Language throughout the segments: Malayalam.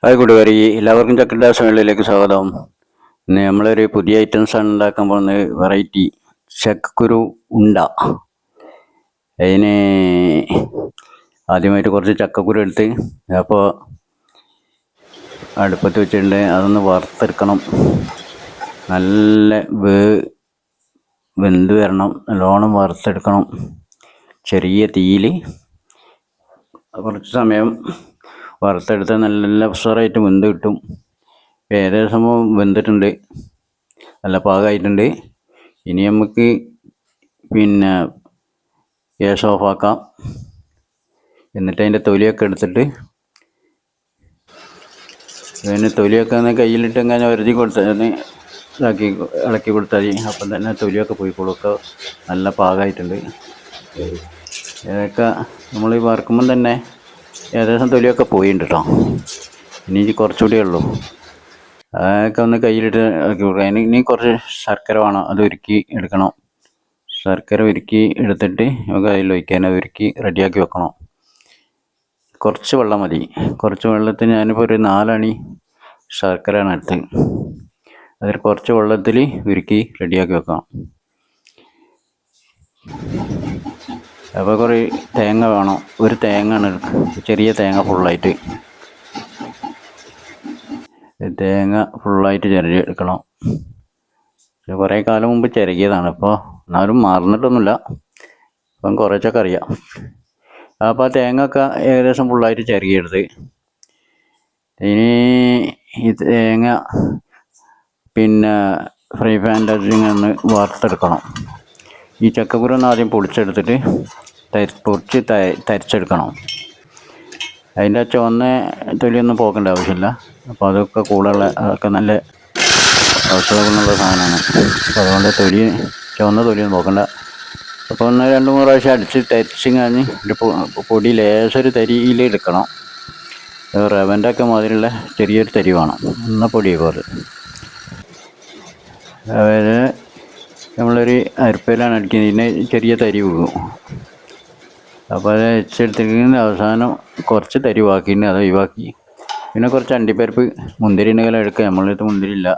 ഹായ് കൂട്ടുകാരി, എല്ലാവർക്കും ചക്കൻ്റെ സമയങ്ങളിലേക്ക് സ്വാഗതം. ഇന്ന് നമ്മളൊരു പുതിയ ഐറ്റംസ് ആണ് ഉണ്ടാക്കാൻ പോകുന്നത്. വെറൈറ്റി ചക്കക്കുരു ഉണ്ട. അതിന് ആദ്യമായിട്ട് കുറച്ച് ചക്കക്കുരു എടുത്ത് അപ്പോൾ അടുപ്പത്ത് വെച്ചിട്ടുണ്ട്. അതൊന്ന് വറുത്തെടുക്കണം. നല്ല വെന്ത് വരണം, നല്ലോണം വറുത്തെടുക്കണം. ചെറിയ തീയിൽ കുറച്ച് സമയം വറുത്തെടുത്ത് നല്ല ഉഷാറായിട്ട് വെന്ത് കിട്ടും. ഏകദേശം വെന്തിട്ടുണ്ട്, നല്ല പാകമായിട്ടുണ്ട്. ഇനി നമുക്ക് ഗ്യാസ് ഓഫാക്കാം. എന്നിട്ട് അതിൻ്റെ തൊലിയൊക്കെ എടുത്തിട്ട് തൊലിയൊക്കെ ഒന്ന് കയ്യിലിട്ട് ഇങ്ങനെ വരുതി കൊടുത്താൽ ഇളക്കി കൊടുത്താൽ മതി. അപ്പം തന്നെ തൊലിയൊക്കെ പോയിക്കോളും. ഒക്കെ നല്ല പാകമായിട്ടുണ്ട്. ഇതൊക്കെ നമ്മൾ വറുക്കുമ്പം തന്നെ ഏകദേശം തൊലിയൊക്കെ പോയിട്ടുണ്ട് കേട്ടോ. ഇനി കുറച്ചുകൂടിയേ ഉള്ളൂ. അതൊക്കെ ഒന്ന് കയ്യിലിട്ട് ഇളക്കി കൊടുക്കുക. ഇനി കുറച്ച് ശർക്കര വേണം, അത് ഉരുക്കി എടുക്കണം. ശർക്കര ഉരുക്കി എടുത്തിട്ട് നമുക്ക് അതിൽ ഒഴിക്കാൻ ഉരുക്കി റെഡിയാക്കി വെക്കണം. കുറച്ച് വെള്ളം മതി. കുറച്ച് വെള്ളത്തിന് ഞാനിപ്പോൾ ഒരു 4 അണി ശർക്കരയാണ് എടുത്തത്. അതിൽ കുറച്ച് വെള്ളത്തിൽ ഉരുക്കി റെഡിയാക്കി വെക്കണം. അപ്പോൾ കുറേ തേങ്ങ വേണം. ഒരു തേങ്ങയാണ്, ചെറിയ തേങ്ങ ഫുള്ളായിട്ട് ചിരകി എടുക്കണം. കുറേ കാലം മുമ്പ് ചിരകിയതാണ്. ഇപ്പോൾ എന്നാലും മറന്നിട്ടൊന്നുമില്ല. അപ്പം കുറച്ചൊക്കെ അറിയാം. അപ്പോൾ ആ തേങ്ങ ഒക്കെ ഏകദേശം ഫുള്ളായിട്ട് ചിരകിയെടുത്ത് ഇനി ഈ തേങ്ങ ഫ്രൈ പാനിൻ്റെ ഒന്ന് വറുത്തെടുക്കണം. ഈ ചക്കക്കുരു ഒന്ന് ആദ്യം പൊടിച്ചെടുത്തിട്ട് തരിച്ചെടുക്കണം. അതിൻ്റെ ചുവന്ന തൊലിയൊന്നും പോക്കേണ്ട ആവശ്യമില്ല. അപ്പോൾ അതൊക്കെ അതൊക്കെ നല്ല ഔഷധഗുണമുള്ള സാധനമാണ്. അപ്പോൾ അതുകൊണ്ട് ചുവന്ന തൊലിയൊന്നും പോക്കണ്ട. അപ്പോൾ 1-2-3 പ്രാവശ്യം അടിച്ച് തരിച്ച് കഴിഞ്ഞ് പൊടി ലേശൊരു തരിയിൽ എടുക്കണം. റവൻ്റെ ഒക്കെ മാതിരിയുള്ള ചെറിയൊരു തരി വേണം. പൊടിയൊക്കെ അത് അതായത് നമ്മളൊരു അരിപ്പയിലാണ് അടിക്കുന്നത്. ഇതിന് ചെറിയ തരി വീഴും. അപ്പോൾ അത് അരിച്ചെടുത്തിട്ട് അവസാനം കുറച്ച് തരി ബാക്കിയിട്ട് അത് ഒഴിവാക്കി. പിന്നെ കുറച്ച് അണ്ടിപ്പരിപ്പ്, മുന്തിരി ഉണ്ടെങ്കിൽ എടുക്കുക. നമ്മളടുത്ത് മുന്തിരി ഇല്ല,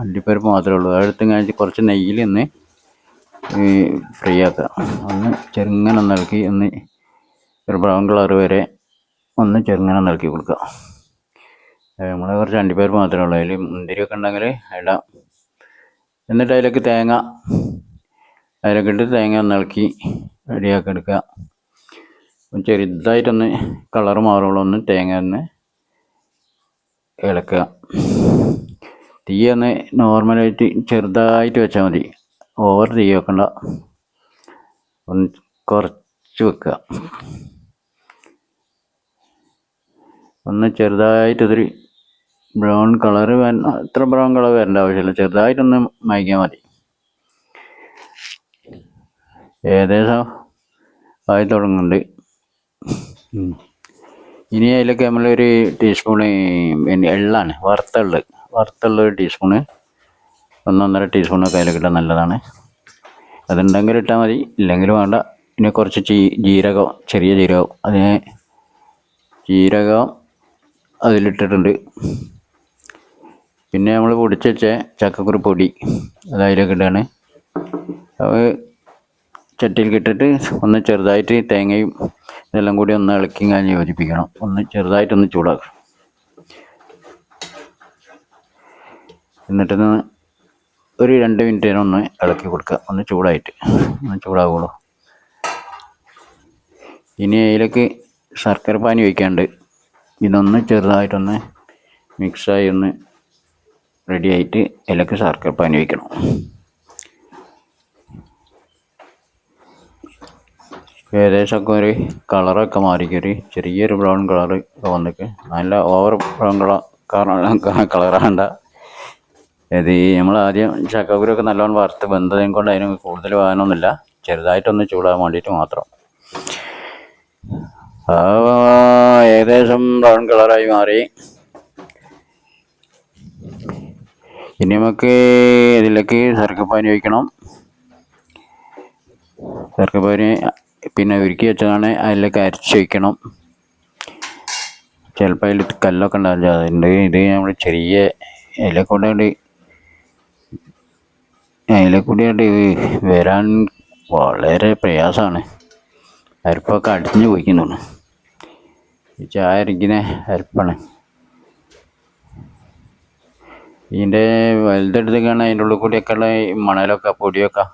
അണ്ടിപ്പരിപ്പ് മാത്രമേ ഉള്ളൂ. അതെടുത്ത് കഴിഞ്ഞ് കുറച്ച് നെയ്യിൽ ഒന്ന് ഫ്രൈ ആക്കുക. ഒന്ന് ചെറുങ്ങനെ ഇളക്കി ഒരു ബ്രൗൺ കളർ വരെ ചെറുങ്ങനെ ഇളക്കി കൊടുക്കുക. നമ്മൾ കുറച്ച് അണ്ടിപ്പരിപ്പ് മാത്രമേ ഉള്ളൂ. അതിൽ മുന്തിരിയൊക്കെ ഉണ്ടെങ്കിൽ ഇടാം. എന്നിട്ട് അതിലേക്ക് ഇട്ട് തേങ്ങ ഇളക്കി റെഡിയാക്കി എടുക്കുക. ചെറുതായിട്ടൊന്ന് കളറ് മാറുള്ളൂ. തേങ്ങ ഇളക്കുക. തീ നോർമലായിട്ട് ചെറുതായിട്ട് വെച്ചാൽ മതി. ഓവർ തീ വെക്കണ്ട, ഒന്ന് കുറച്ച് വെക്കുക. ചെറുതായിട്ടൊരു ബ്രൗൺ കളറ് അത്ര ബ്രൗൺ കളർ വരേണ്ട ആവശ്യമില്ല. ചെറുതായിട്ടൊന്ന് മയങ്ങിയാൽ മതി. ഏകദേശം ആയി തുടങ്ങുന്നുണ്ട്. ഇനി അതിലേക്ക് നമ്മളൊരു ടീസ്പൂണ് എള്ളാണ്, വറുത്തുള്ള ഒരു ടീസ്പൂണ്, 1-1.5 ടീസ്പൂണൊക്കെ അതിലേക്ക് ഇട്ടാൽ നല്ലതാണ്. അതുണ്ടെങ്കിൽ ഇട്ടാൽ മതി, ഇല്ലെങ്കിൽ വേണ്ട. പിന്നെ കുറച്ച് ജീരകം, ചെറിയ ജീരകം അതിലിട്ടിട്ടുണ്ട്. പിന്നെ നമ്മൾ പൊടിച്ച് വെച്ച ചക്കക്കുരു പൊടി അത് അതിലേക്ക് ഇടാണ്. അത് ചട്ടിയിൽ ഇട്ടിട്ട് ചെറുതായിട്ട് തേങ്ങയും ഇതെല്ലാം കൂടി ഇളക്കി കഴിഞ്ഞ് യോജിപ്പിക്കണം. ചെറുതായിട്ടൊന്ന് ചൂടാക്കുക. എന്നിട്ട് ഒരു 2 മിനിറ്റ് ഇളക്കി കൊടുക്കുക. ചൂടാവുള്ളൂ. ഇനി അതിലേക്ക് ശർക്കര പാനി ഒഴിക്കാണ്ട് ചെറുതായിട്ടൊന്ന് മിക്സായി റെഡിയായിട്ട് അതിലേക്ക് ശർക്കര പാനി ഒഴിക്കണം. ഏകദേശമൊക്കെ ഒരു കളറൊക്കെ മാറിക്കൊരു ചെറിയൊരു ബ്രൗൺ കളറ് വന്നിട്ട്, നല്ല ഓവർ ബ്രൗൺ കളറാണ്ട. ഇത് നമ്മൾ ആദ്യം ചക്കക്കുരൊക്കെ നല്ലോണം വറുത്ത് വെന്തതും കൊണ്ട് അതിന് കൂടുതൽ വേണമെന്നില്ല. ചെറുതായിട്ടൊന്ന് ചൂടാകാൻ വേണ്ടിയിട്ട് മാത്രം. ഏകദേശം ബ്രൗൺ കളറായി മാറി. ഇനി നമുക്ക് ഇതിലേക്ക് ശർക്കരപ്പാനി ഒഴിക്കണം. ശർക്കരപ്പാനി ഉരുക്കി വെച്ചതാണ് അതിലേക്ക് അരച്ചൊഴിക്കണം. ചിലപ്പോൾ അതിൽ കല്ലൊക്കെ ഉണ്ടാവില്ല. അതുകൊണ്ട് ഇത് നമ്മൾ ചെറിയ ഇല കൂടിയായിട്ട് വരാൻ വളരെ പ്രയാസമാണ്. അരിപ്പൊക്കെ അടിഞ്ഞു പോയിക്കുന്നുണ്ട്. ഈ ചായ അരിക്കുന്ന അരിപ്പാണ്. ഇതിൻ്റെ വലുതെടുത്തേക്കാണ് അതിൻ്റെ ഉള്ളിൽ കൂടിയൊക്കെ ഉള്ള മണലൊക്കെ പൊടിയൊക്കെ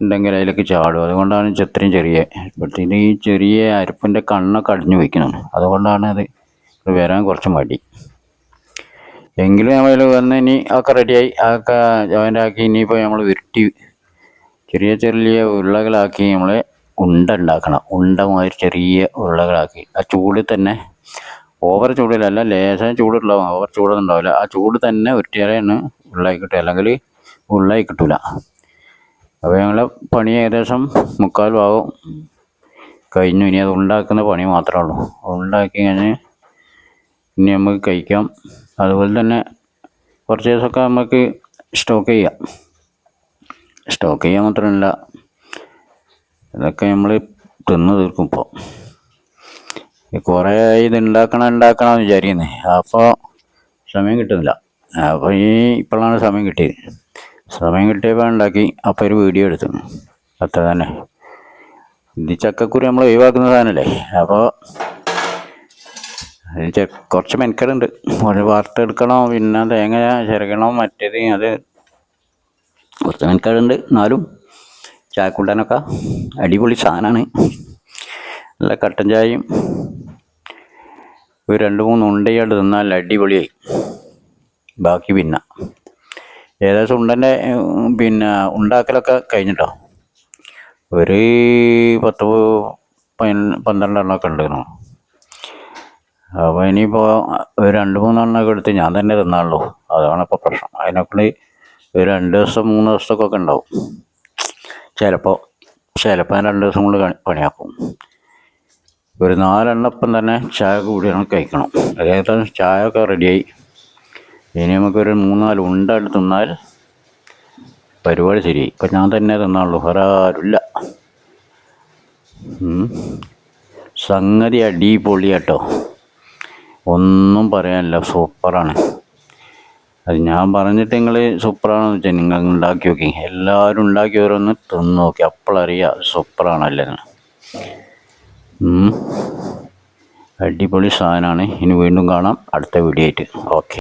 ഉണ്ടെങ്കിൽ അതിലേക്ക് ചാടും. അതുകൊണ്ടാണ് ഇത്രയും ചെറിയ ഇപ്പോഴത്തേന് ഈ ചെറിയ അരിപ്പിൻ്റെ കണ്ണൊക്കെ അടിഞ്ഞു വയ്ക്കുന്നത്. അതുകൊണ്ടാണ് അത് വരാൻ കുറച്ച് മടി. എങ്കിലും നമ്മൾ വന്ന് ഇനി ഒക്കെ റെഡിയായി അതൊക്കെ ജോയിൻ്റ് ആക്കി ഇനിയിപ്പോൾ നമ്മൾ ഉരുട്ടി ചെറിയ ചെറിയ ഉരുളകളാക്കി നമ്മൾ ഉണ്ട ഉണ്ടാക്കണം. ഉണ്ട മാതിരി ചെറിയ ഉരുളകളാക്കി ആ ചൂടിൽ തന്നെ, ഓവർ ചൂടിലല്ല, ലേശം ചൂടുണ്ടാവും, ഓവർ ചൂടൊന്നും ഉണ്ടാവില്ല. ആ ചൂട് തന്നെ ഉരുട്ടിയാലാണ് ഉരുളായി കിട്ടുക, അല്ലെങ്കിൽ ഉരുളായി കിട്ടില്ല. അപ്പോൾ ഞങ്ങളെ പണി ഏകദേശം 3/4 ഭാഗം കഴിഞ്ഞു. ഇനി അത് ഉണ്ടാക്കുന്ന പണി മാത്രമേ ഉള്ളൂ. ഉണ്ടാക്കി കഴിഞ്ഞ് ഇനി നമുക്ക് കഴിക്കാം. അതുപോലെ തന്നെ കുറച്ച് ദിവസമൊക്കെ നമുക്ക് സ്റ്റോക്ക് ചെയ്യാൻ മാത്രമല്ല, ഇതൊക്കെ നമ്മൾ തിന്ന് തീർക്കും. ഇപ്പോൾ കുറേ ഇത് ഉണ്ടാക്കണം വിചാരിക്കുന്നത്. അപ്പോൾ സമയം കിട്ടുന്നില്ല. അപ്പോൾ ഇപ്പോഴാണ് സമയം കിട്ടിയത്. സമയം കിട്ടിയപ്പോൾ ഉണ്ടാക്കി. അപ്പോൾ ഒരു വീഡിയോ എടുത്തു. അത്ര തന്നെ. ഇത് ചക്കക്കുരു നമ്മൾ ഒഴിവാക്കുന്ന സാധനമല്ലേ. അപ്പോൾ കുറച്ച് മെനക്കേടുണ്ട്. ഒരു വറുത്തെടുക്കണം, പിന്നെ തേങ്ങ ചിരകണം, മറ്റേത് അത് കുറച്ച് മെനക്കേടുണ്ട്. എന്നാലും ചായക്കൂട്ടാനൊക്കെ അടിപൊളി സാധനമാണ്. നല്ല കട്ടൻ ചായയും ഒരു 2-3 ഉണ്ടയായിട്ട് തിന്നാൽ അടിപൊളിയായി. ബാക്കി പിന്നെ ഏകദേശം ഉണ്ടൻ്റെ ഉണ്ടാക്കലൊക്കെ കഴിഞ്ഞിട്ടോ. ഒരു 10-12 എണ്ണമൊക്കെ ഉണ്ടായിരുന്നു. അപ്പോൾ ഇനിയിപ്പോൾ ഒരു 2-3 എണ്ണമൊക്കെ എടുത്ത് ഞാൻ തന്നെ തിന്നാണല്ലോ. അതാണ് ഇപ്പോൾ പ്രശ്നം. അതിനൊക്കെ ഒരു 2 ദിവസം 3 ദിവസമൊക്കെ ഉണ്ടാവും. ചിലപ്പോൾ 2 ദിവസം കൊണ്ട് പണിയാക്കും. ഒരു 4 എണ്ണപ്പം തന്നെ ചായ കൂടിയാണ് കഴിക്കണം. ഏകദേശം ചായ ഒക്കെ റെഡിയായി. ഇനി നമുക്കൊരു 3-4 ഉണ്ട എടുത്ത് തിന്നാൽ പരിപാടി ശരിയായി. ഇപ്പം ഞാൻ തന്നെ തിന്നാണല്ലോ, വേറെ ആരുമില്ല. സംഗതി അടിപൊളിയാട്ടോ, ഒന്നും പറയാനില്ല. സൂപ്പറാണ്. അത് ഞാൻ പറഞ്ഞിട്ട് നിങ്ങൾ സൂപ്പറാണെന്ന് വെച്ചാൽ നിങ്ങൾ ഉണ്ടാക്കി നോക്കി. എല്ലാവരും ഉണ്ടാക്കി ഓരോന്ന് തിന്ന് നോക്കി, അപ്പോഴറിയാം സൂപ്പറാണല്ലേ. അടിപൊളി സാധനമാണ്. ഇനി വീണ്ടും കാണാം അടുത്ത വീഡിയോ ആയിട്ട്. ഓക്കെ.